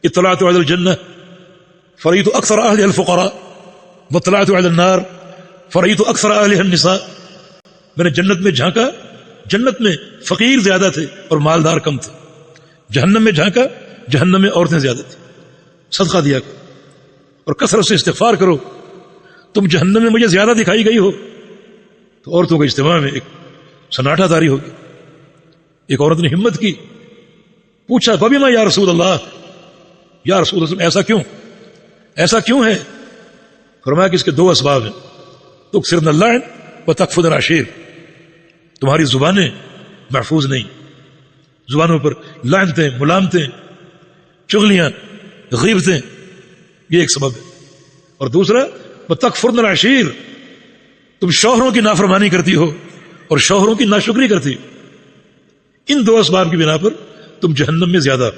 इत्तलातु अलल जन्नह फरईतु अक्सर अहलिहा अल फुक़रा वत्तलातु अलन नार फरईतु अक्सर अहलिहा अन निसा। मैंने जन्नत में झांका, जन्नत में फकीर ज्यादा थे और मालदार कम थे। जहन्नम में झांका, जहन्नम में औरतें ज्यादा थी। सदका दिया करो और कसरत से इस्तिग़फ़ार करो। तुम जहन्नम में मुझे ज्यादा दिखाई गई हो तो औरतों के इज्तिमा में एक सन्नाटा तारी होगी। एक औरत ने हिम्मत की, पूछा बबिमा या रसूल अल्लाह, या रसूल अल्लाह ऐसा क्यों, ऐसा क्यों है? फरमाया कि इसके दो असबाब हैं। तुक्सिरन अल्लाह व तकफुदन आशीर, तुम्हारी जुबानें महफूज नहीं, जुबानों पर लानतें, मुलामतें, चुगलियां, गीबतें, ये एक सबब है। और दूसरा व तकफुरन आशीर, तुम शौहरों की नाफरमानी करती हो और शौहरों की नाशुक्री करती हो। इन दो असबाब की बिना पर तुम जहन्नम में ज्यादा